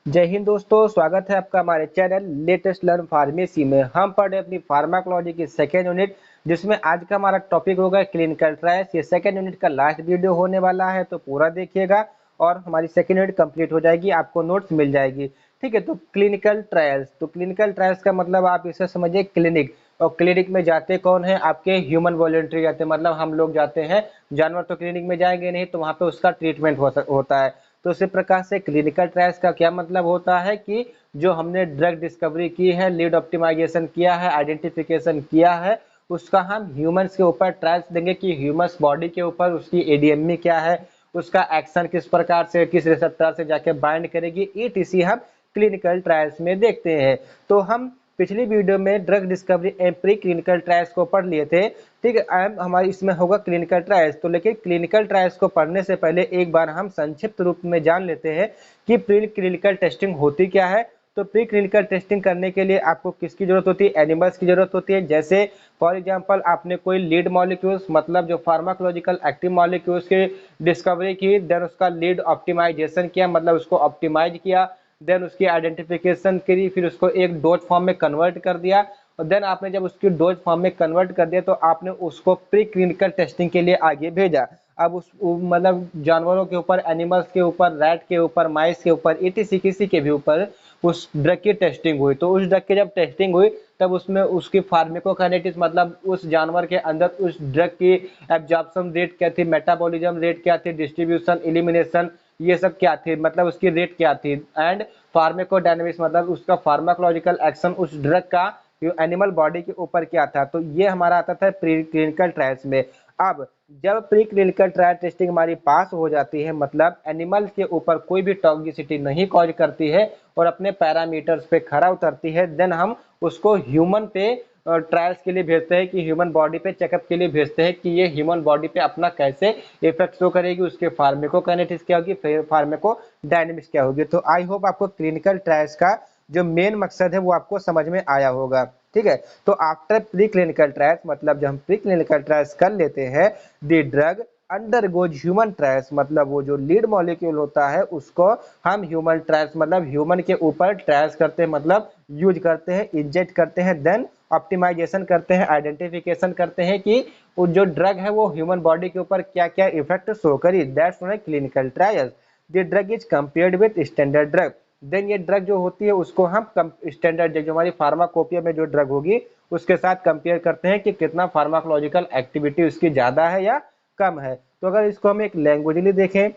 जय हिंद दोस्तों, स्वागत है आपका हमारे चैनल लेटेस्ट लर्न फार्मेसी में। हम पढ़ रहे अपनी फार्माकोलॉजी की सेकेंड यूनिट, जिसमें आज का हमारा टॉपिक होगा क्लिनिकल ट्रायल्स। ये सेकेंड यूनिट का लास्ट वीडियो होने वाला है, तो पूरा देखिएगा और हमारी सेकेंड यूनिट कंप्लीट हो जाएगी, आपको नोट्स मिल जाएगी। ठीक है, तो क्लिनिकल ट्रायल्स का मतलब आप इसे समझिए क्लिनिक। और क्लिनिक में जाते कौन है? आपके ह्यूमन वॉलंटरी जाते हैं, मतलब हम लोग जाते हैं। जानवर तो क्लिनिक में जाएंगे नहीं, तो वहाँ पे उसका ट्रीटमेंट होता है। तो इसी प्रकार से क्लिनिकल ट्रायल्स का क्या मतलब होता है कि जो हमने ड्रग डिस्कवरी की है, लीड ऑप्टिमाइजेशन किया है, आइडेंटिफिकेशन किया है, उसका हम ह्यूमंस के ऊपर ट्रायल्स देंगे कि ह्यूमंस बॉडी के ऊपर उसकी एडीएमई क्या है, उसका एक्शन किस प्रकार से किस रिसेप्टर से जाके बाइंड करेगी, ईटीसी हम क्लिनिकल ट्रायल्स में देखते हैं। तो हम पिछली वीडियो में drug discovery and pre clinical trials को पढ़ लिए थे। ठीक है, हमारी इसमें होगा क्लिनिकल ट्रायल्स। तो लेकिन क्लिनिकल ट्रायल्स को पढ़ने से पहले एक बार हम संक्षिप्त रूप में जान लेते हैं कि प्री क्लिनिकल टेस्टिंग होती क्या है। तो प्री क्लिनिकल टेस्टिंग करने के लिए आपको किसकी जरूरत होती है? एनिमल्स की जरूरत होती है। जैसे फॉर एग्जांपल आपने कोई लीड मॉलिक्यूल्स, मतलब जो फार्माकोलॉजिकल एक्टिव मॉलिक्यूल्स की डिस्कवरी की, देन उसका लीड ऑप्टिमाइजेशन किया, मतलब उसको ऑप्टिमाइज किया, देन उसकी आइडेंटिफिकेशन करी, फिर उसको एक डोज फॉर्म में कन्वर्ट कर दिया। और देन आपने जब उसकी डोज फॉर्म में कन्वर्ट कर दिया, तो आपने उसको प्री क्लिनिकल टेस्टिंग के लिए आगे भेजा। अब उस मतलब जानवरों के ऊपर, एनिमल्स के ऊपर, रैट के ऊपर, माइस के ऊपर, ईटीसी किसी के भी ऊपर उस ड्रग की टेस्टिंग हुई। तो उस ड्रग की जब टेस्टिंग हुई, तब उसमें उसकी फार्माकोकाइनेटिक्स, मतलब उस जानवर के अंदर उस ड्रग की एब्जॉर्प्शन रेट क्या थी, मेटाबॉलिज्म रेट क्या थी, डिस्ट्रीब्यूशन, एलिमिनेशन, ये सब क्या थी, मतलब उसकी रेट क्या थी, एंड फार्माकोडायनेमिक्स, मतलब उसका फार्माकोलॉजिकल एक्शन उस ड्रग का एनिमल बॉडी के ऊपर क्या था। तो ये हमारा आता था प्री क्लिनिकल ट्रायल्स में। अब जब प्री क्लिनिकल ट्रायल टेस्टिंग हमारी पास हो जाती है, मतलब एनिमल के ऊपर कोई भी टॉक्सिसिटी नहीं कॉज करती है और अपने पैरामीटर्स पे खरा उतरती है, देन हम उसको ह्यूमन पे ट्रायल्स के लिए भेजते हैं, कि ह्यूमन बॉडी पे चेकअप के लिए भेजते हैं कि ये ह्यूमन बॉडी पे अपना कैसे इफेक्ट शो करेगी, उसके फार्माकोकाइनेटिक्स क्या होगी, फार्माकोडायनेमिक्स क्या होगी। तो आई होप आपको क्लिनिकल ट्रायल्स का जो मेन मकसद है वो आपको समझ में आया होगा। ठीक है, तो आफ्टर प्री क्लिनिकल ट्रायल्स, मतलब जब हम प्री क्लिनिकल ट्रायल्स कर लेते हैं, the drug undergoes human trials, मतलब वो जो लीड मॉलिक्यूल होता है उसको हम ह्यूमन ट्रायल्स, मतलब ह्यूमन के ऊपर ट्रायल्स करते हैं, मतलब यूज करते हैं, इंजेक्ट करते हैं, देन ऑप्टिमाइजेशन करते हैं, आइडेंटिफिकेशन करते हैं कि वो जो ड्रग है वो ह्यूमन बॉडी के ऊपर क्या क्या इफेक्ट शो करी। That's clinical trials. The drug is compared with standard drug. Then ये ड्रग जो होती है उसको हम स्टैंडर्ड ड्रग, जो हमारी फार्माकोपिया में जो ड्रग होगी उसके साथ कंपेयर करते हैं कि कितना फार्माकोलॉजिकल एक्टिविटी उसकी ज्यादा है या कम है। तो अगर इसको हम एक लैंग्वेजली देखें,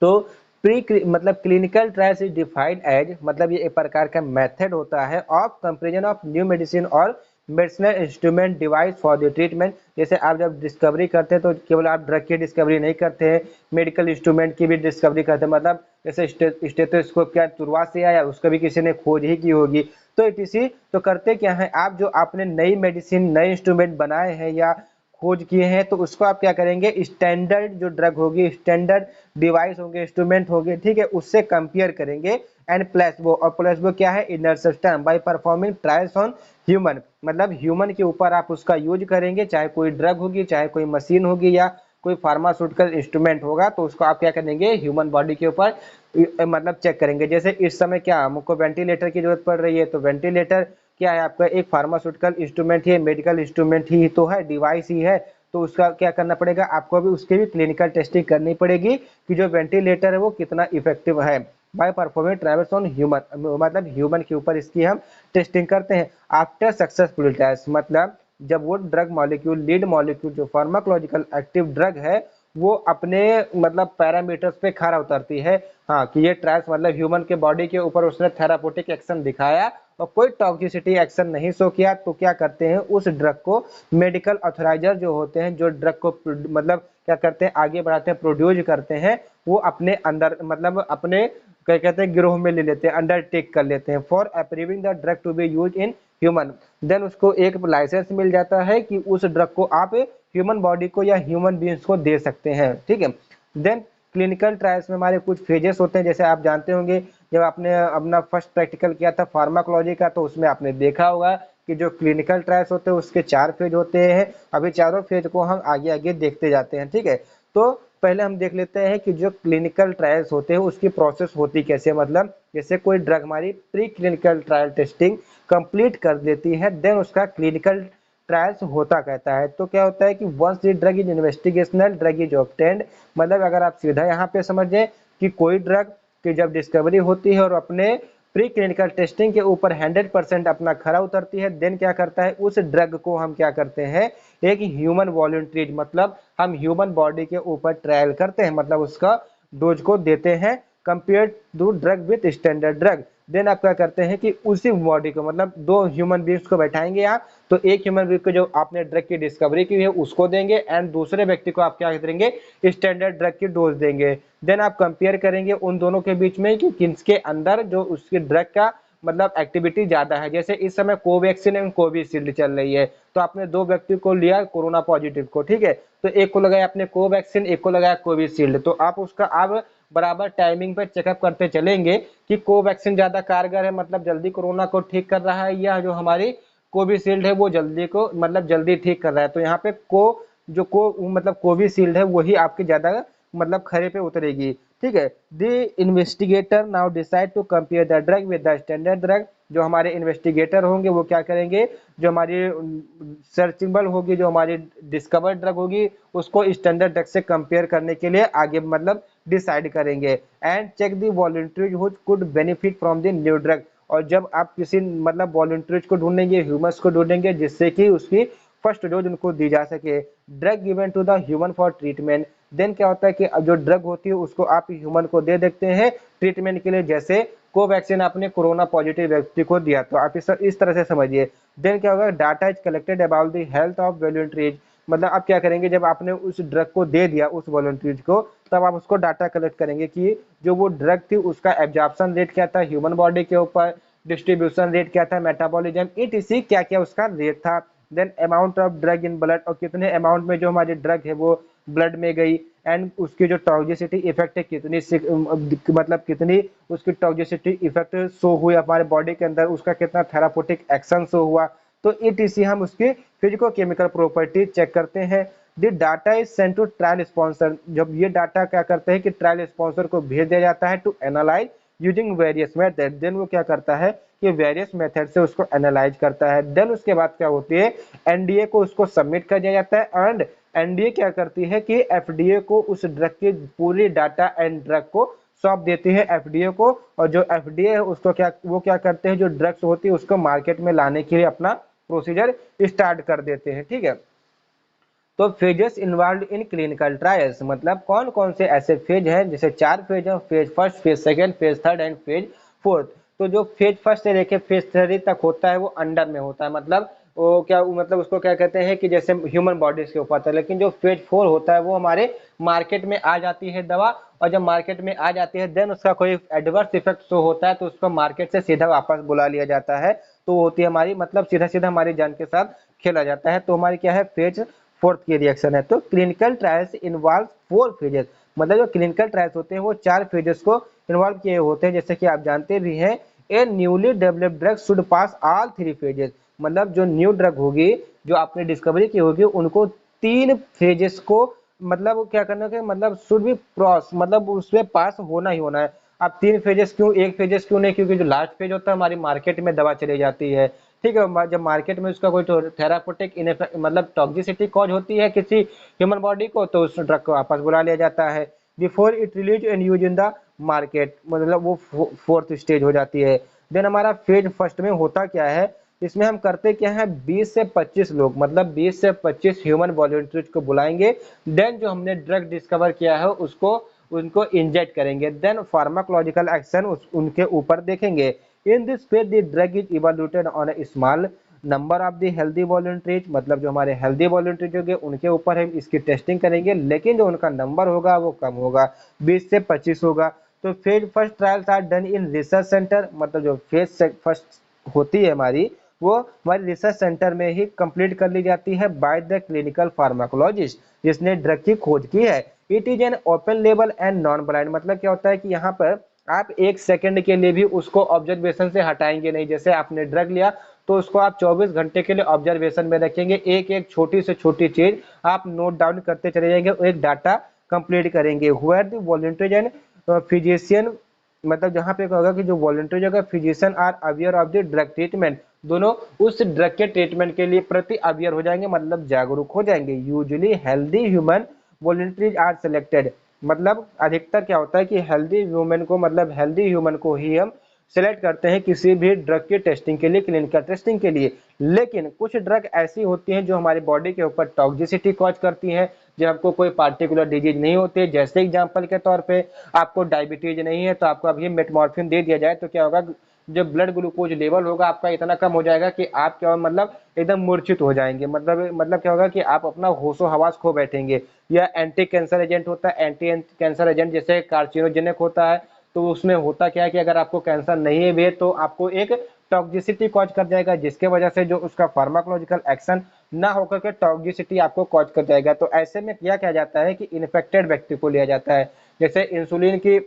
तो मतलब clinical trials is defined as, मतलब ये एक प्रकार का मेथड होता है of comparison of new medicine और medicinal instrument device for the treatment. जैसे आप जब डिस्कवरी करते हैं तो केवल आप ड्रग की डिस्कवरी नहीं करते हैं, मेडिकल इंस्ट्रूमेंट की भी डिस्कवरी करते हैं, मतलब जैसे स्टेथोस्कोप क्या शुरुआत से आया, उसका भी किसी ने खोज ही की होगी। तो इसी तो करते क्या है, आप जो आपने नई मेडिसिन, नए इंस्ट्रूमेंट बनाए हैं या खोज किए हैं, तो उसको आप क्या करेंगे, स्टैंडर्ड जो ड्रग होगी, स्टैंडर्ड डिवाइस होंगे, इंस्ट्रूमेंट होंगे, ठीक है, उससे कंपेयर करेंगे। एंड प्लेसबो, और प्लेसबो क्या है, inner system by performing trials on human, मतलब ह्यूमन के ऊपर आप उसका यूज करेंगे, चाहे कोई ड्रग होगी, चाहे कोई मशीन होगी या कोई फार्मास्यूटिकल इंस्ट्रूमेंट होगा, तो उसको आप क्या करेंगे, ह्यूमन बॉडी के ऊपर मतलब चेक करेंगे। जैसे इस समय क्या हमको वेंटिलेटर की जरूरत पड़ रही है, तो वेंटिलेटर क्या है, आपका एक फार्मास्यूटिकल इंस्ट्रूमेंट ही, मेडिकल इंस्ट्रूमेंट ही तो है, डिवाइस ही है। तो उसका क्या करना पड़ेगा, आपको भी उसकी भी क्लिनिकल टेस्टिंग करनी पड़ेगी कि जो वेंटिलेटर है वो कितना इफेक्टिव है। By performing trials on human, मतलब ह्यूमन के ऊपर इसकी हम टेस्टिंग करते हैं। आफ्टर सक्सेसफुल टेस्ट, मतलब जब वो ड्रग मॉलिक्यूल, लीड मॉलिक्यूल जो फार्माकोलॉजिकल एक्टिव ड्रग है, वो अपने मतलब पैरामीटर्स पे खरा उतरती है, हाँ, कि ये ट्रायल्स मतलब ह्यूमन के बॉडी के ऊपर उसने थेरापेटिक एक्शन दिखाया और कोई टॉक्सिसिटी एक्शन नहीं शो किया, तो क्या करते हैं, उस ड्रग को मेडिकल ऑथराइजर जो होते हैं, जो ड्रग को मतलब क्या करते हैं, आगे बढ़ाते हैं, प्रोड्यूस करते हैं, वो अपने अंदर, मतलब अपने क्या कहते हैं, गिरोह में ले लेते हैं, अंडरटेक कर लेते हैं for approving the drug to be use in human. Then उसको एक लाइसेंस मिल जाता है कि उस ड्रग को आप ह्यूमन बॉडी को या ह्यूमन बींग्स को दे सकते हैं। ठीक है, देन क्लिनिकल ट्रायल्स में हमारे कुछ फेजेस होते हैं, जैसे आप जानते होंगे, जब आपने अपना फर्स्ट प्रैक्टिकल किया था फार्माकोलॉजी का, तो उसमें आपने देखा होगा कि जो क्लिनिकल ट्रायल्स होते हैं उसके 4 फेज होते हैं। अभी चारों फेज को हम आगे आगे देखते जाते हैं। ठीक है, तो पहले हम देख लेते हैं कि जो क्लिनिकल ट्रायल्स होते हैं उसकी प्रोसेस होती कैसे, मतलब जैसे कोई ड्रग हमारी pre clinical trial testing complete कर देती है, देन उसका क्लिनिकल ट्रायल्स होता कहता है। तो क्या होता है कि once the drug is investigational drug is obtained, मतलब अगर आप सीधा यहाँ पे समझें कि कोई ड्रग की जब डिस्कवरी होती है और अपने प्री क्लिनिकल टेस्टिंग के ऊपर 100% अपना खरा उतरती है, देन क्या करता है उस ड्रग को हम क्या करते हैं एक ह्यूमन वॉलंटरीज, मतलब हम ह्यूमन बॉडी के ऊपर ट्रायल करते हैं, मतलब उसका डोज को देते हैं compare to drug with standard drug. Then आप क्या करते हैं कि उसी बॉडी को, मतलब दो ह्यूमन बींग्स को बैठाएंगे आप, तो एक ह्यूमन बींग को जो आपने ड्रग की डिस्कवरी की है उसको देंगे एंड दूसरे व्यक्ति को आप क्या देंगे स्टैंडर्ड ड्रग की डोज देंगे। देन आप कंपेयर करेंगे उन दोनों के बीच में कि किसके अंदर जो उसकी ड्रग का मतलब एक्टिविटी ज्यादा है। जैसे इस समय कोवैक्सीन एंड कोविशील्ड चल रही है, तो आपने दो व्यक्ति को लिया कोरोना पॉजिटिव को, ठीक है, तो एक को लगाया आपने कोवैक्सीन, एक को लगाया कोविशील्ड, तो आप उसका आप बराबर टाइमिंग पर चेकअप करते चलेंगे कि कोवैक्सीन ज्यादा कारगर है, मतलब जल्दी कोरोना को ठीक कर रहा है, या जो हमारी कोविशील्ड है वो जल्दी को मतलब जल्दी ठीक कर रहा है। तो यहाँ पे को मतलब कोविशील्ड है वही आपकी ज्यादा मतलब खरे पे उतरेगी, ठीक है। The investigator now decide to compare the drug with the standard drug, जो हमारे इन्वेस्टिगेटर होंगे वो क्या करेंगे, जो हमारी सर्चिंबल होगी, जो हमारी डिस्कवर्ड ड्रग होगी उसको स्टैंडर्ड ड्रग से कंपेयर करने के लिए आगे मतलब डिसाइड करेंगे and check the volunteers which could benefit from the new drug. और जब आप किसी मतलब वॉलंटरीज को ढूंढेंगे, ह्यूमंस को ढूंढेंगे जिससे कि उसकी फर्स्ट डोज उनको दी जा सके, drug given to the human for treatment. Then क्या होता है कि जो ड्रग होती है उसको आप ह्यूमन को दे देते हैं ट्रीटमेंट के लिए, जैसे कोवैक्सीन आपने कोरोना पॉजिटिव व्यक्ति को दिया, तो आप इस तरह से समझिए। देन क्या होगा, data is collected about the health of volunteers, मतलब आप क्या करेंगे जब आपने उस ड्रग को दे दिया उस वॉलंटरीज को, तब आप उसको डाटा कलेक्ट करेंगे कि जो वो ड्रग थी उसका एब्जॉर्प्शन रेट क्या था ह्यूमन बॉडी के ऊपर, डिस्ट्रीब्यूशन रेट क्या था, मेटाबॉलिज्म इटीसी क्या क्या उसका रेट था। Then amount of drug in blood, और कितने अमाउंट में जो हमारी ड्रग है वो ब्लड में गई, एंड उसकी जो टॉक्सिसिटी इफेक्ट है कितनी मतलब कितनी उसकी टॉक्सिसिटी इफेक्ट शो हुई हमारे बॉडी के अंदर, उसका कितना थेराप्यूटिक एक्शन शो हुआ, तो ईटीसी हम उसकी फिजिको केमिकल प्रॉपर्टी चेक करते हैं। The data is sent to trial sponsor, जब ये डाटा क्या करते हैं कि ट्रायल स्पॉन्सर को भेज दिया जाता है to analyse using various method, then वो क्या करता है कि वेरियस मेथड से उसको एनालाइज करता है। देन उसके बाद क्या होती है एनडीए को उसको सबमिट कर दिया जाता है एंड एनडीए क्या करती है कि एफडीए को उस ड्रग की पूरी डाटा एंड ड्रग को सौंप देती है एफडीए को, और जो एफडीए है उसको क्या करते हैं जो ड्रग्स होती है उसको मार्केट में लाने के लिए अपना प्रोसीजर स्टार्ट कर देते हैं, ठीक है। तो phases involve in clinical trials, मतलब कौन कौन से ऐसे फेज हैं, जैसे 4 फेज है, phase first, phase second, phase third and phase fourth. तो जो फेज फर्स्ट से लेके फेज थर्ड तक होता है वो अंडर में होता है, मतलब वो क्या मतलब उसको क्या कहते हैं कि जैसे ह्यूमन बॉडीज के ऊपर था, लेकिन जो फेज 4 होता है वो हमारे मार्केट में आ जाती है दवा, और जब मार्केट में आ जाती है देन उसका कोई एडवर्स इफेक्ट शो होता है तो उसको मार्केट से सीधा वापस बुला लिया जाता है, तो होती है हमारी मतलब सीधा सीधा हमारी जान के साथ खेला जाता है। तो हमारी क्या है फेज फोर्थ की रिएक्शन है। तो क्लिनिकल ट्रायल्स इन्वॉल्व 4 फेजेस, मतलब जो क्लिनिकल ट्रायल्स होते हैं वो 4 फेजेस को इन्वॉल्व किए होते हैं, जैसे कि आप जानते भी हैं a newly developed drug should pass all 3 phases, मतलब जो न्यू ड्रग होगी जो आपने डिस्कवरी की होगी उनको 3 फेजेस को मतलब क्या करना है मतलब शुड बी क्रॉस, मतलब उसमें पास होना ही होना है। अब 3 फेजेस क्यों, एक फेजेस क्यों नहीं, क्योंकि जो लास्ट फेज होता है हमारी मार्केट में दवा चली जाती है, ठीक है, जब मार्केट में उसका कोई थेरापेटिक मतलब टॉक्सिसिटी कॉज होती है किसी ह्यूमन बॉडी को, तो उस ड्रग को वापस बुला लिया जाता है before it release and use in the market, मतलब वो फोर्थ स्टेज हो जाती है। देन हमारा फेज फर्स्ट में होता क्या है, इसमें हम करते क्या है 20 से 25 लोग, मतलब 20 से 25 ह्यूमन वॉलंटियर्स को बुलाएंगे, देन जो हमने ड्रग डिस्कवर किया है उसको उनको इंजेक्ट करेंगे, देन फार्माकोलॉजिकल एक्शन उनके ऊपर देखेंगे। In this phase the drug is evaluated on a small number of the healthy volunteers, मतलब जो हमारे हेल्दी वॉलंटियर्स होंगे उनके ऊपर हम इसकी टेस्टिंग करेंगे, लेकिन जो उनका नंबर होगा वो कम होगा, 20 से 25 होगा। तो phase first trials are done in research centre, मतलब जो फेज फर्स्ट होती है हमारी वो हमारे रिसर्च सेंटर में ही कंप्लीट कर ली जाती है बाय द क्लिनिकल फार्माकोलॉजिस्ट जिसने ड्रग की खोज की है। It is an open label and non blind, मतलब क्या होता है कि यहाँ पर आप 1 सेकंड के लिए भी उसको ऑब्जर्वेशन से हटाएंगे नहीं, जैसे आपने ड्रग लिया तो उसको आप 24 घंटे के लिए ऑब्जर्वेशन में रखेंगे, एक एक छोटी से छोटी चीज आप नोट डाउन करते चले जाएंगे, एक डाटा कंप्लीट करेंगे। Where the volunteers and physician, मतलब जहाँ पे क्या होगा कि जो वॉलंटियर होगा physician are aware of the drug treatment, दोनों उस ड्रग के ट्रीटमेंट के लिए प्रति अवेयर हो जाएंगे, मतलब जागरूक हो जाएंगे। Usually healthy human volunteers are selected, मतलब अधिकतर क्या होता है कि हेल्दी ह्यूमन को, मतलब हेल्दी ह्यूमन को ही हम सिलेक्ट करते हैं किसी भी ड्रग की टेस्टिंग के लिए, क्लिनिकल टेस्टिंग के लिए। लेकिन कुछ ड्रग ऐसी होती हैं जो हमारी बॉडी के ऊपर टॉक्सिसिटी कॉज करती हैं, जब आपको कोई पार्टिकुलर डिजीज नहीं होती है, जैसे एग्जांपल के तौर पे आपको डायबिटीज नहीं है तो आपको अभी मेटमॉर्फिन दे दिया जाए तो क्या होगा, जो ब्लड ग्लूकोज लेवल होगा आपका इतना कम हो जाएगा कि आप क्या मतलब एकदम मूर्छित हो जाएंगे, मतलब क्या होगा कि आप अपना होशो हवास खो बैठेंगे। या एंटी कैंसर एजेंट होता है, एंटी कैंसर एजेंट जैसे कार्सिनोजेनिक होता है, तो उसमें होता क्या है कि अगर आपको कैंसर नहीं है भी तो आपको एक टॉक्सिसिटी कॉज कर जाएगा, जिसके वजह से जो उसका फार्माकोलॉजिकल एक्शन ना होकर के टॉक्सिसिटी आपको कॉज कर जाएगा। तो ऐसे में क्या किया जाता है कि इन्फेक्टेड व्यक्ति को लिया जाता है। जैसे इंसुलिन की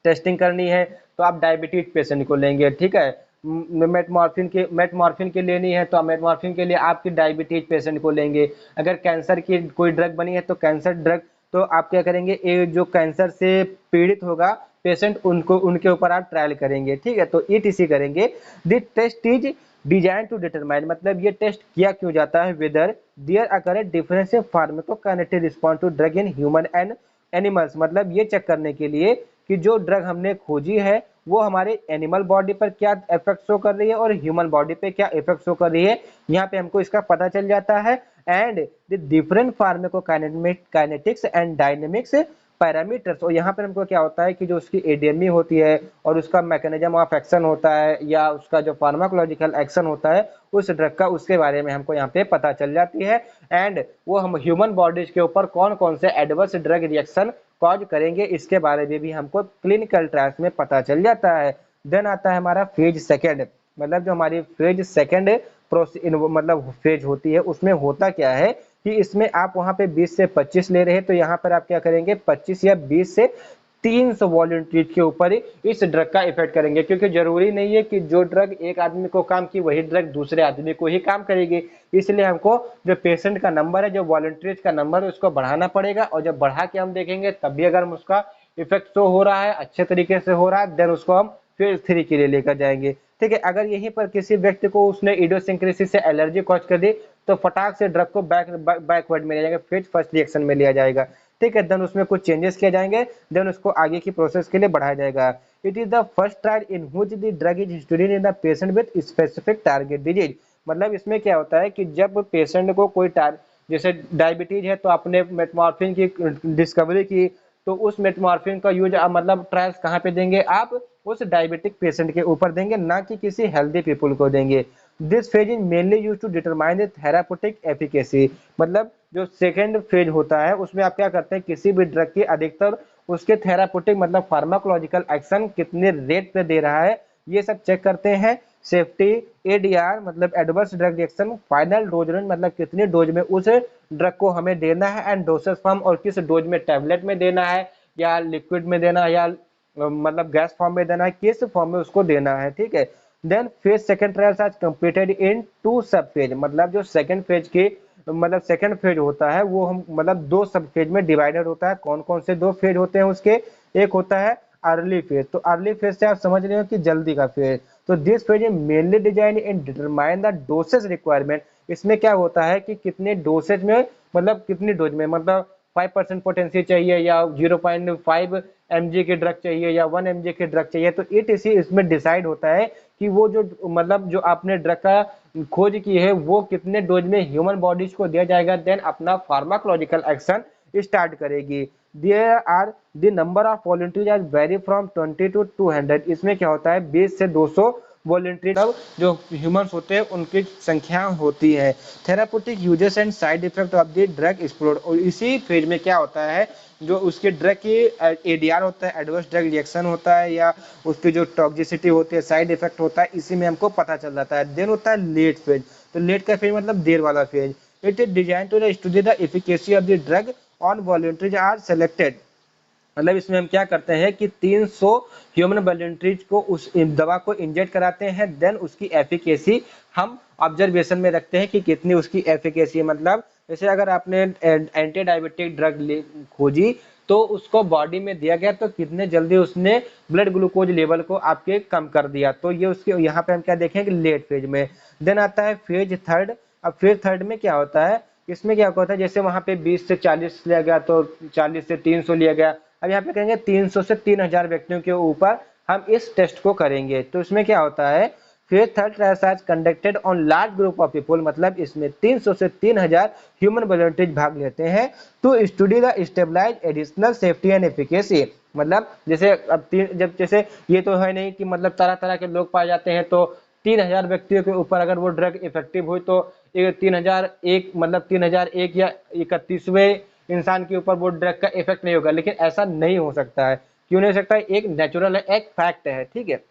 टेस्टिंग करनी है तो आप डायबिटीज पेशेंट को लेंगे, ठीक है। मेटमॉर्फिन की लेनी है तो मेटमॉर्फिन के लिए आपकी डायबिटीज पेशेंट को लेंगे। अगर कैंसर की कोई ड्रग बनी है तो कैंसर ड्रग तो आप क्या करेंगे, ये जो कैंसर से पीड़ित होगा पेशेंट उनको उनके ऊपर आप ट्रायल करेंगे, ठीक है। तो ईटीसी करेंगे। The test is design to determine, मतलब ये टेस्ट किया क्यों जाता है, whether there occur difference in pharmacokinetic response to drug in human and animals, मतलब ये चेक करने के लिए कि जो ड्रग हमने खोजी है वो हमारे एनिमल बॉडी पर क्या इफेक्ट शो कर रही है और ह्यूमन बॉडी पे क्या इफेक्ट शो कर रही है, यहाँ पे हमको इसका पता चल जाता है। And the different pharmacokinetics and dynamics parameters, और यहाँ पर हमको क्या होता है कि जो उसकी एडीएमई होती है और उसका मैकेनिज्म ऑफ एक्शन होता है या उसका जो फार्माकोलॉजिकल एक्शन होता है उस ड्रग का, उसके बारे में हमको यहाँ पे पता चल जाती है। एंड वो हम ह्यूमन बॉडीज के ऊपर कौन कौन से एडवर्स ड्रग रिएक्शन कॉज करेंगे इसके बारे में भी हमको क्लिनिकल ट्रायल्स में पता चल जाता है। देन आता है हमारा फेज सेकेंड, मतलब जो हमारी फेज सेकेंड मतलब फेज होती है उसमें होता क्या है कि इसमें आप वहां पे 20 से 25 ले रहे हैं, तो यहाँ पर आप क्या करेंगे 25 या 20 से 300 वॉलंटियर्स के ऊपर ही इस ड्रग का इफेक्ट करेंगे, क्योंकि जरूरी नहीं है कि जो ड्रग एक आदमी को काम की वही ड्रग दूसरे आदमी को ही काम करेगी। इसलिए हमको जो पेशेंट का नंबर है, जो वॉलंटियर्स का नंबर है, उसको बढ़ाना पड़ेगा, और जब बढ़ा के हम देखेंगे तब भी अगर उसका इफेक्ट शो हो रहा है, अच्छे तरीके से हो रहा है, देन उसको हम फेज 3 के लिए लेकर जाएंगे, ठीक है। अगर यहीं पर किसी व्यक्ति को उसने इडियोसिंक्रेसी से एलर्जी कॉज कर दी तो फटाक से ड्रग को बैकवर्ड में लिया जाएगा, फेज फर्स्ट रिएक्शन में लिया जाएगा, ठीक है। देन उसमें कुछ चेंजेस किए जाएंगे, देन उसको आगे की प्रोसेस के लिए बढ़ाया जाएगा। It is the first trial in which the drug is studied in the patient with specific target disease, मतलब इसमें क्या होता है कि जब पेशेंट को कोई जैसे डायबिटीज है तो आपने मेटमॉर्फिन की डिस्कवरी की, तो उस मेटमॉर्फिन का यूज मतलब ट्रायल्स कहाँ पे देंगे, आप उस डायबिटिक पेशेंट के ऊपर देंगे, ना कि किसी हेल्दी पीपल को देंगे। This phase is mainly use to determine the therapeutic efficacy, मतलब जो सेकेंड फेज होता है उसमें आप क्या करते हैं किसी भी ड्रग की अधिकतर उसके थेराप्यूटिक मतलब फार्माकोलॉजिकल एक्शन कितने रेट पे दे रहा है ये सब चेक करते हैं। सेफ्टी, एडीआर मतलब adverse drug reaction, final dose range मतलब कितने डोज में उस ड्रग को हमें देना है, एंड डोसेज फॉर्म और किस डोज में टैबलेट में देना है या लिक्विड में देना है या मतलब गैस फॉर्म में देना है, किस फॉर्म में उसको देना है, ठीक है। Then phase second trials are completed in 2 सब फेज, मतलब जो सेकंड फेज के मतलब सेकंड फेज होता है वो हम मतलब 2 सब फेज में डिवाइडेड होता है। कौन कौन से 2 फेज होते हैं उसके, एक होता है अर्ली फेज, तो अर्ली फेज से आप समझ रहे हो कि जल्दी का फेज, तो this phase is mainly design in determine the dosage requirement, इसमें क्या होता है कि कितने डोसेज में मतलब कितनी डोज में मतलब 5% पोटेंसी चाहिए या 0.5 mg की ड्रग चाहिए या 1 mg की ड्रग चाहिए, तो ETC इसमें डिसाइड होता है कि वो जो मतलब जो आपने ड्रग का खोज की है वो कितने डोज में ह्यूमन बॉडीज को दिया जाएगा, देन अपना फार्माकोलॉजिकल एक्शन स्टार्ट करेगी। There are the number of volunteers are vary from 20 to 200, इसमें क्या होता है 20 से 200 वॉलंटियर जो ह्यूमंस होते हैं उनकी संख्या होती है। Therapeutic uses and side effect of the drug explore, और इसी फेज में क्या होता है जो उसके ड्रग की एडीआर होता है, एडवर्स ड्रग रिएक्शन होता है, या उसकी जो टॉक्सिसिटी होती है, साइड इफेक्ट होता है, इसी में हमको पता चल जाता है। देन होता है लेट फेज, तो लेट का फेज मतलब देर वाला phase. It is design to study the efficacy of the drug on volunteers are selected, मतलब इसमें हम क्या करते हैं कि 300 ह्यूमन वॉलंटियर्स को उस दवा को इंजेक्ट कराते हैं, देन उसकी एफिकेसी हम ऑब्जर्वेशन में रखते हैं कि कितनी उसकी एफिकेसी है। मतलब जैसे अगर आपने एंटी डायबिटिक ड्रग खोजी तो उसको बॉडी में दिया गया तो कितने जल्दी उसने ब्लड ग्लूकोज लेवल को आपके कम कर दिया। तो ये उसके यहाँ पे हम क्या देखेंगे लेट फेज में। देन आता है फेज थर्ड। अब फेज थर्ड में क्या होता है, इसमें क्या होता है जैसे वहां पे 20 से 40 लिया गया तो 40 से 300 लिया गया। अब यहाँ पे कहेंगे 300 से 3000 व्यक्तियों के ऊपर हम इस टेस्ट को करेंगे। तो इसमें क्या होता है, phase third trial conducted on large group of people, मतलब इसमें 300 से 3000 ह्यूमन वॉलंटियर्स भाग लेते हैं to study the stabilise additional safety and efficacy. मतलब जैसे अब जब जैसे ये तो है नहीं कि मतलब तरह तरह के लोग पाए जाते हैं, तो 3000 व्यक्तियों के ऊपर अगर वो ड्रग इफेक्टिव हुई तो 3001 मतलब 3001 या 31वें इंसान के ऊपर वो ड्रग का इफेक्ट नहीं होगा। लेकिन ऐसा नहीं हो सकता है। क्यों नहीं हो सकता है, एक नेचुरल है, एक फैक्ट है, ठीक है।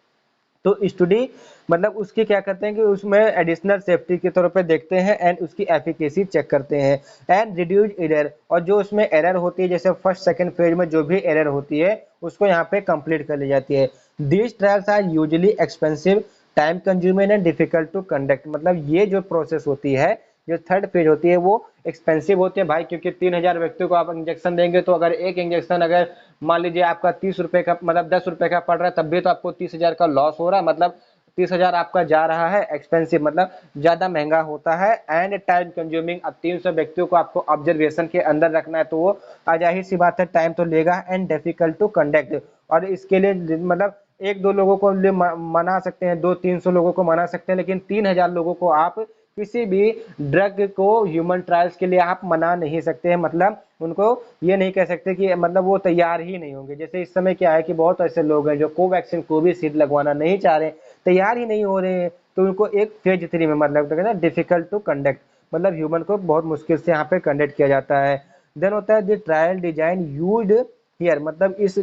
तो स्टडी मतलब उसकी क्या करते हैं कि उसमें एडिशनल सेफ्टी के तौर पे देखते हैं एंड उसकी एफिकेसी चेक करते हैं एंड रिड्यूस एरर। और जो उसमें एरर होती है जैसे फर्स्ट सेकंड फेज में जो भी एरर होती है उसको यहाँ पे कंप्लीट कर ली जाती है। These trials are usually expensive, time consuming and difficult to conduct. मतलब ये जो प्रोसेस होती है, जो थर्ड फेज होती है, वो एक्सपेंसिव होती है भाई, क्योंकि 3000 व्यक्तियों को आप इंजेक्शन देंगे तो अगर एक इंजेक्शन अगर मान लीजिए आपका 30 रुपए का मतलब 10 रुपए का पड़ रहा है, तब भी तो आपको 30,000 का लॉस हो रहा है। मतलब 30,000 आपका जा रहा है, एक्सपेंसिव मतलब ज्यादा महंगा होता है एंड टाइम कंज्यूमिंग। अब 300 व्यक्तियों को आपको ऑब्जर्वेशन के अंदर रखना है तो वो जाहिर सी बात है टाइम तो लेगा एंड डिफिकल्ट टू कंडक्ट। और इसके लिए मतलब एक दो लोगों को मना सकते हैं, 200-300 लोगों को मना सकते हैं, लेकिन 3000 लोगों को आप किसी भी ड्रग को ह्यूमन ट्रायल्स के लिए आप मना नहीं सकते हैं। मतलब उनको ये नहीं कह सकते कि मतलब वो तैयार ही नहीं होंगे। जैसे इस समय क्या है कि बहुत ऐसे लोग हैं जो कोवैक्सीन कोविशील्ड लगवाना नहीं चाह रहे, तैयार ही नहीं हो रहे हैं, तो उनको एक फेज 3 में मतलब तो कहते हैं डिफिकल्ट टू कंडक्ट, मतलब ह्यूमन को बहुत मुश्किल से यहाँ पे कंडक्ट किया जाता है। देन होता है the trial design used here. मतलब इस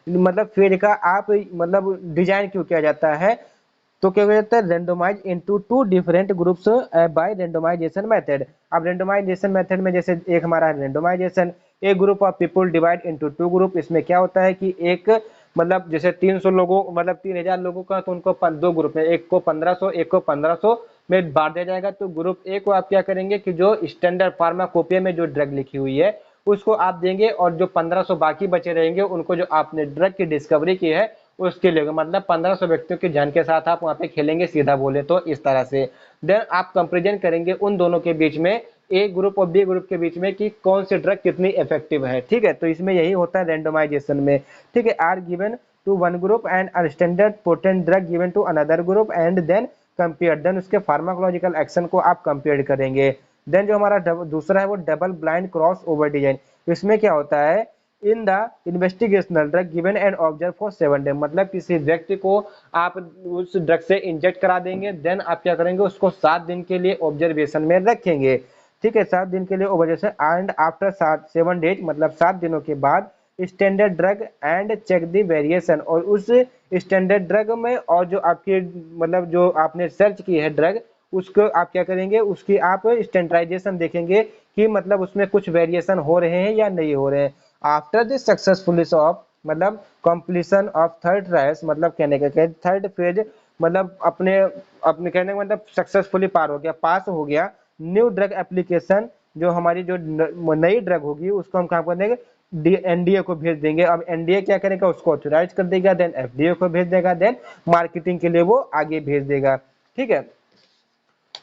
मतलब फेज का आप मतलब डिजाइन क्यों किया जाता है, तो क्या हो जाता है randomize into two different groups by randomization method. अब रेंडोमाइजेशन मेथड में जैसे एक हमारा रेंडोमाइजेशन, एक group of people divide into two group. इसमें क्या होता है कि एक मतलब जैसे 300 लोगों मतलब 3000 लोगों का, तो उनको दो ग्रुप में, एक को 1500 एक को 1500 में बांट दिया जाएगा। तो ग्रुप ए को आप क्या करेंगे कि जो स्टैंडर्ड फार्माकोपिया में जो ड्रग लिखी हुई है उसको आप देंगे, और जो 1500 बाकी बचे रहेंगे उनको जो आपने ड्रग की डिस्कवरी की है उसके लिए, मतलब 1500 व्यक्तियों की जान के साथ आप वहां पे खेलेंगे, सीधा बोले तो इस तरह से। देन आप कंपेरिजन करेंगे उन दोनों के बीच में, ए ग्रुप और बी ग्रुप के बीच में, कि कौन सी ड्रग कितनी इफेक्टिव है, ठीक है। तो इसमें यही होता है रेंडोमाइजेशन में, ठीक है। Are given to one group and standard potent drug given to another group and then compare. Then उसके फार्माकोलॉजिकल एक्शन को आप कंपेयर करेंगे। देन जो हमारा दूसरा है वो double blind cross over design. इसमें क्या होता है, in the investigational drug given and observe for 7 day. मतलब किसी व्यक्ति को आप उस ड्रग से इंजेक्ट करा देंगे, देन आप क्या करेंगे उसको 7 दिन के लिए ऑब्जर्वेशन में रखेंगे, ठीक है। 7 दिन के लिए ऑब्जर्वेशन एंड आफ्टर 7 डेज मतलब 7 दिनों के बाद standard drug and check the variation. और उस स्टैंडर्ड ड्रग में और जो आपकी मतलब जो आपने सर्च की है ड्रग, उसको आप क्या करेंगे, उसकी आप स्टैंडर्डाइजेशन देखेंगे कि मतलब उसमें कुछ वेरिएशन हो रहे हैं या नहीं हो रहे हैं। आफ्टर द सक्सेसफुलिस ऑफ मतलब कंप्लीशन ऑफ थर्ड ट्रायल्स, मतलब कहने का थर्ड फेज मतलब अपने अपने कहने का मतलब सक्सेसफुली पार हो गया, पास हो गया। न्यू ड्रग एप्लीकेशन, जो हमारी जो नई ड्रग होगी उसको हम कहाँ कर देंगे, एनडीए को भेज देंगे। अब एनडीए क्या करेगा, उसको ऑथोराइज कर देगा, देन एफडीए को भेज देगा, देन मार्केटिंग के लिए वो आगे भेज देगा, ठीक है।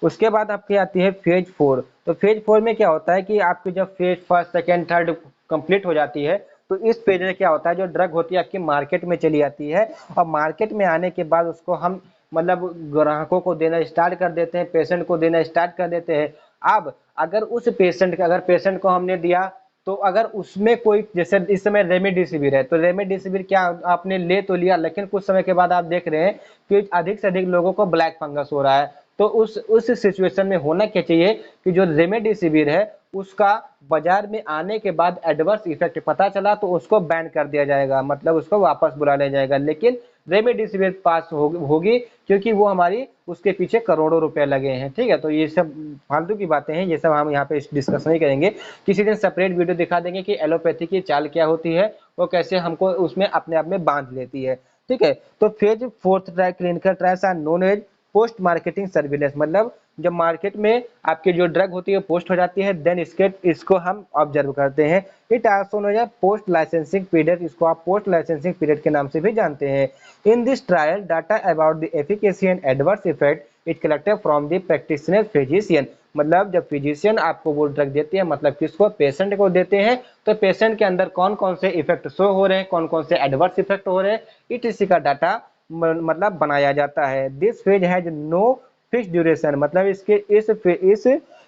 उसके बाद आपकी आती है फेज 4। तो फेज 4 में क्या होता है कि आपकी जब phase first second third complete हो जाती है, तो इस फेज में क्या होता है, जो ड्रग होती है आपकी मार्केट में चली आती है, और मार्केट में आने के बाद उसको हम मतलब ग्राहकों को देना स्टार्ट कर देते हैं, पेशेंट को देना स्टार्ट कर देते हैं। अब अगर उस पेशेंट को हमने दिया, तो अगर उसमें कोई जैसे इस समय रेमडेसिविर है, तो रेमडेसिविर क्या आपने ले तो लिया, लेकिन कुछ समय के बाद आप देख रहे हैं कि अधिक से अधिक लोगों को ब्लैक फंगस हो रहा है। तो उस सिचुएशन में होना क्या चाहिए कि जो रेमडेसिविर है उसका बाजार में आने के बाद एडवर्स इफेक्ट पता चला तो उसको बैन कर दिया जाएगा, मतलब उसको वापस बुला लिया जाएगा। लेकिन रेमडेसिविर पास होगी क्योंकि वो हमारी उसके पीछे करोड़ों रुपए लगे हैं, ठीक है। तो ये सब फालतू की बातें हैं, ये सब हम यहाँ पे डिस्कस नहीं करेंगे। किसी दिन सेपरेट वीडियो दिखा देंगे कि एलोपैथी की चाल क्या होती है, वो कैसे हमको उसमें अपने आप में बांध लेती है, ठीक है। तो phase 4th clinical trials are known as post marketing surveillance, मतलब जब मार्केट में आपकी जो ड्रग होती है पोस्ट हो जाती है, देन इसको हम ऑब्जर्व करते हैं। It also known as post licensing period, इसको आप पोस्ट लाइसेंसिंग पीरियड के नाम से भी जानते हैं। In this trial data about the efficacy and adverse effect it collected from the practitioner physician, मतलब जब फिजिशियन आपको वो ड्रग देते हैं, मतलब किसको, पेशेंट को देते हैं, तो पेशेंट के अंदर कौन कौन से इफेक्ट शो हो रहे हैं, कौन कौन से एडवर्स इफेक्ट हो रहे हैं, इसी का डाटा मतलब बनाया जाता है। This phase has no fix duration, मतलब इस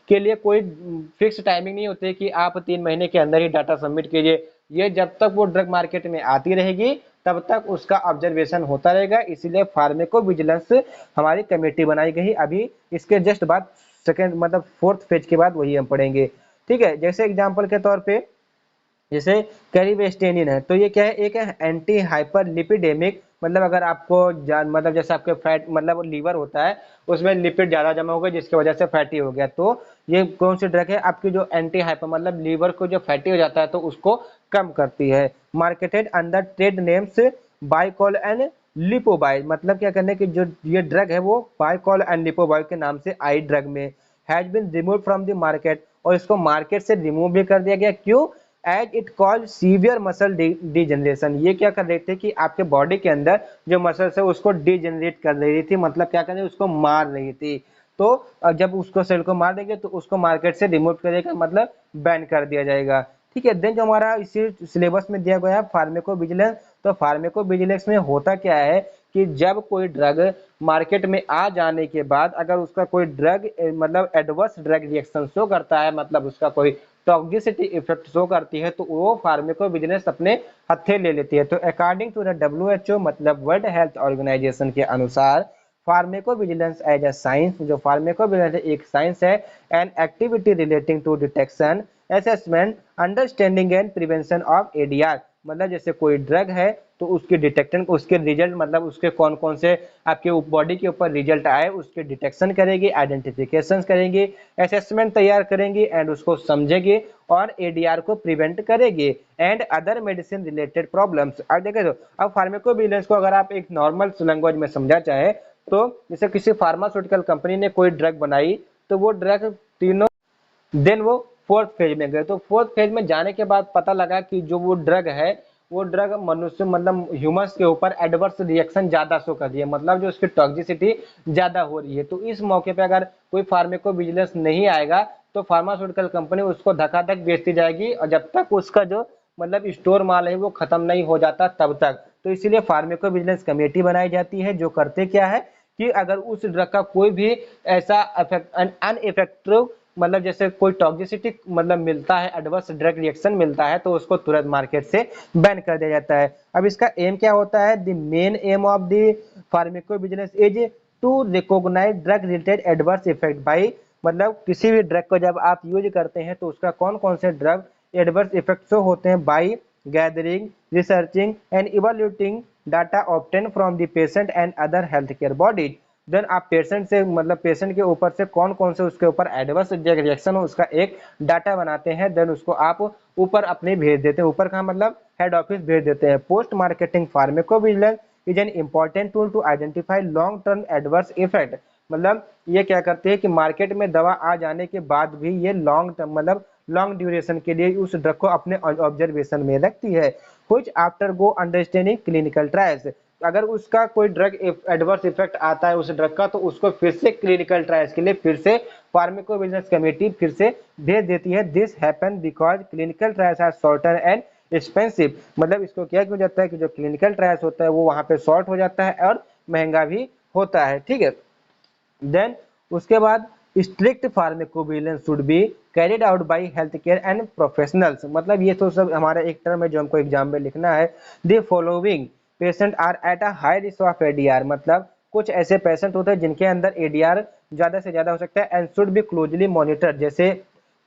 के लिए कोई फिक्स टाइमिंग नहीं होती कि आप 3 महीने के अंदर ही डाटा सबमिट कीजिए। ये जब तक वो ड्रग मार्केट में आती रहेगी तब तक उसका ऑब्जर्वेशन होता रहेगा, इसीलिए फार्मेको विजिलेंस हमारी कमेटी बनाई गई। अभी इसके जस्ट बाद सेकेंड मतलब फोर्थ फेज के बाद वही हम पढ़ेंगे। ठीक है, जैसे एग्जांपल के तौर पे जैसे कैरिवेस्टेनिन है, तो ये क्या है, एक है एंटी हाइपरलिपिडेमिक, मतलब अगर आपको मतलब जैसे आपके फैट मतलब लीवर होता है उसमें लिपिड ज्यादा जमा हो गया जिसकी वजह से फैटी हो गया, तो ये कौन सी ड्रग है आपकी जो एंटी हाइपर मतलब लीवर को जो फैटी हो जाता है तो उसको कम करती है। Marketed under trade names Baycol and Lipobay, मतलब क्या करने की जो ये ड्रग है वो बाइकॉल एंड लिपोबाइल के नाम से आई ड्रग में has been remove from the market, और इसको मार्केट से रिमूव भी कर दिया गया। क्यों? As it cause severe muscle degeneration, ये क्या कर रहे थे कि आपके बॉडी के अंदर जो मसल्स है उसको डिजेनरेट कर रही थी, मतलब क्या कर रही उसको मार रही थी। तो जब उसको सेल को मार देंगे तो उसको मार्केट से रिमूव करेगा, मतलब बैन कर दिया जाएगा। ठीक है, देन जो हमारा इसी सिलेबस में दिया गया है फार्मेको विजिलेंस, तो फार्मेको विजिलेंस में होता क्या है कि जब कोई ड्रग मार्केट में आ जाने के बाद अगर उसका कोई ड्रग मतलब एडवर्स ड्रग रिएक्शन शो करता है, मतलब उसका कोई टॉक्सिसिटी इफेक्ट शो करती है, तो वो फार्मेको विजिलेंस अपने हत्थे ले लेती है। तो अकॉर्डिंग टू द WHO मतलब वर्ल्ड हेल्थ ऑर्गेनाइजेशन के अनुसार pharmacovigilance as a science, जो फार्मेको विजिलेंस एक साइंस है, and activity relating to detection assessment understanding and prevention of ADR, मतलब जैसे कोई ड्रग है तो उसके डिटेक्शन उसके रिजल्ट मतलब उसके कौन कौन से आपके बॉडी के ऊपर रिजल्ट आए उसके डिटेक्शन करेगी, आइडेंटिफिकेशन करेंगी, असेसमेंट तैयार करेंगी एंड उसको समझेगी और ADR को प्रिवेंट करेगी and other medicine related problems. अब देखें तो अब फार्मेकोविजिलेंस को अगर आप एक नॉर्मल लैंग्वेज में समझा चाहे तो जैसे किसी फार्मास्यूटिकल कंपनी ने कोई ड्रग बनाई तो वो ड्रग तीनों देन वो फोर्थ फेज में गए, तो फोर्थ फेज में जाने के बाद पता लगा कि जो वो ड्रग है वो ड्रग मनुष्य मतलब ह्यूमंस के ऊपर एडवर्स रिएक्शन ज्यादा शो कर रही है, मतलब जो उसकी टॉक्सिसिटी ज्यादा हो रही है। तो इस मौके पे अगर कोई फार्मेको विजिलेंस नहीं आएगा तो फार्मास्यूटिकल कंपनी उसको धक्का-धक बेचती जाएगी और जब तक उसका जो मतलब स्टोर माल है वो खत्म नहीं हो जाता तब तक। तो इसीलिए फार्मेको विजिलेंस कमेटी बनाई जाती है जो करते क्या है कि अगर उस ड्रग का कोई भी ऐसा अनइफेक्टिव मतलब जैसे कोई टॉक्सिसिटी मतलब मिलता है एडवर्स ड्रग रिएक्शन मिलता है तो उसको तुरंत मार्केट से बैन कर दिया जाता है। अब इसका एम क्या होता है, the main aim of the pharmacovigilance is to recognize drug related adverse effect by, मतलब किसी भी ड्रग को जब आप यूज करते हैं तो उसका कौन कौन से ड्रग एडवर्स इफेक्ट्स होते हैं, by gathering researching and evaluating data obtain from the patient and other health care bodies. Then आप पेशेंट से मतलब पेशेंट के ऊपर से कौन कौन से उसके ऊपर एडवर्स रिएक्शन हो उसका एक डाटा बनाते हैं, देन उसको आप ऊपर अपने भेज देते हैं, ऊपर का मतलब हेड ऑफिस भेज देते हैं। Post marketing pharmacovigilance is an important tool to identify long term adverse effect, मतलब ये क्या करते हैं कि मार्केट में दवा आ जाने के बाद भी ये लॉन्ग टर्म मतलब लॉन्ग ड्यूरेशन के लिए उस ड्रग को अपने ऑब्जर्वेशन में रखती है। Which after go understanding clinical trials, अगर उसका कोई ड्रग एडवर्स इफेक्ट आता है उस ड्रग का तो उसको फिर से क्लिनिकल ट्रायल्स के लिए फिर से फार्मेकोविजिलेंस कमेटी फिर से भेज देती है। This happen because clinical trials are shorter and expensive, मतलब इसको क्या क्यों जाता है कि जो क्लिनिकल ट्रायल्स होता है वो वहां पे शॉर्ट हो जाता है और महंगा भी होता है। ठीक है, देन उसके बाद strict pharmacovigilance should be carried out by health care and professionals, मतलब ये तो सब हमारा एक टर्म है जो हमको एग्जाम में लिखना है। The following patient are at a high risk of ADR, मतलब कुछ ऐसे पेशेंट होते हैं जिनके अंदर ADR ज्यादा से ज्यादा हो सकता है and should be closely monitor, जैसे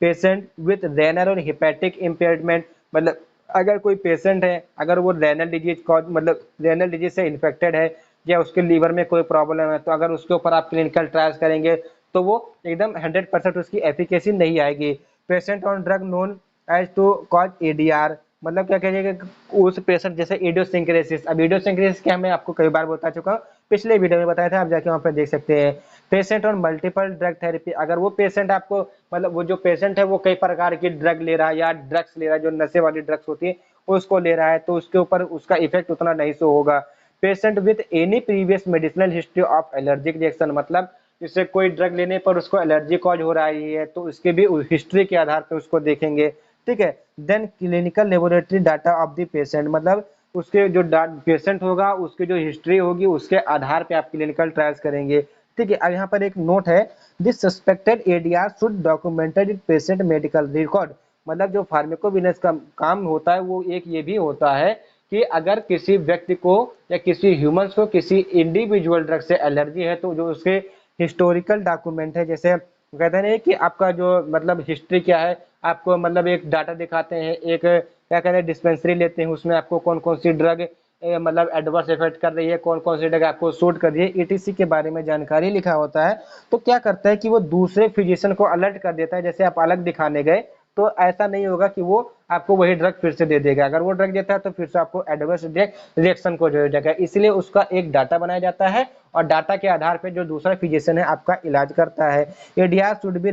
पेशेंट विथ रेनल और हिपैटिक इम्पेयरमेंट, मतलब अगर कोई पेशेंट है अगर वो रेनल डिजीज कॉज मतलब रेनल डिजीज से इन्फेक्टेड है या उसके लीवर में कोई प्रॉब्लम है तो अगर उसके ऊपर आप क्लिनिकल ट्रायल्स करेंगे तो वो एकदम 100% उसकी एफिकेसी नहीं आएगी। Patient on drug known as to cause ADR, मतलब क्या कहिए कि उस पेशेंट जैसे इडियोसिंक्रेसिस, अब इडियोसिंक्रेसिस क्या मैं आपको कई बार बता चुका हूँ, पिछले वीडियो में बताया था, आप जाके वहाँ पे देख सकते हैं। पेशेंट और मल्टीपल ड्रग थेरेपी, अगर वो पेशेंट आपको मतलब वो जो पेशेंट है वो कई प्रकार की ड्रग ले रहा है या ड्रग्स ले रहा है, जो नशे वाली ड्रग्स होती है उसको ले रहा है, तो उसके ऊपर उसका इफेक्ट उतना नहीं सो होगा। Patient with any previous medicinal history of allergic reaction, मतलब जैसे कोई ड्रग लेने पर उसको एलर्जी कॉज हो रही है तो उसके भी हिस्ट्री के आधार पर उसको देखेंगे, ठीक है। Then clinical laboratory data of the patient, मतलब उसके जो पेशेंट होगा उसकी जो हिस्ट्री होगी उसके आधार पे आप क्लिनिकल ट्रायल्स करेंगे, ठीक है। अब यहाँ पर एक नोट है, this suspected ADR should documented in patient medical record, मतलब जो फार्माकोविजिलेंस का काम होता है वो एक ये भी होता है कि अगर किसी व्यक्ति को या किसी ह्यूमंस को किसी इंडिविजुअल ड्रग से एलर्जी है तो जो उसके हिस्टोरिकल डॉक्यूमेंट है, जैसे कहते हैं कि आपका जो मतलब हिस्ट्री क्या है, आपको मतलब एक डाटा दिखाते हैं, एक क्या कहते हैं डिस्पेंसरी लेते हैं, उसमें आपको कौन कौन सी ड्रग मतलब एडवर्स इफेक्ट कर रही है, कौन कौन सी ड्रग आपको सूट कर रही है, ईटीसी के बारे में जानकारी लिखा होता है। तो क्या करता है कि वो दूसरे फिजिशियन को अलर्ट कर देता है, जैसे आप अलग दिखाने गए तो ऐसा नहीं होगा कि वो आपको वही ड्रग फिर से दे देगा, अगर वो ड्रग देता है तो फिर से आपको एडवर्स रिएक्शन को जो जाएगा, इसलिए उसका एक डाटा बनाया जाता है और डाटा के आधार पर जो दूसरा फिजिशियन है आपका इलाज करता है। ADR should be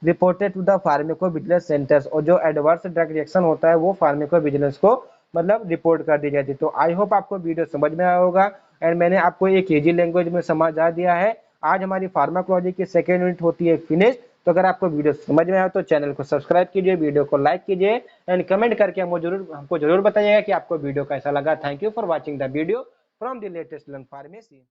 reported to the pharmacovigilance centres, और जो एडवर्स ड्रग रिएक्शन होता है वो फार्माकोविजिलेंस को मतलब रिपोर्ट कर दी जाती है। तो आई होप आपको वीडियो समझ में आया होगा एंड मैंने आपको एक इजी लैंग्वेज में समझा दिया है। आज हमारी फार्माकोलॉजी की सेकेंड यूनिट होती है फिनिश। तो अगर आपको वीडियो समझ में आया तो चैनल को सब्सक्राइब कीजिए, वीडियो को लाइक कीजिए एंड कमेंट करके हमको जरूर बताइएगा कि आपको वीडियो कैसा लगा। Thank you for watching the video from the latest learn pharmacy.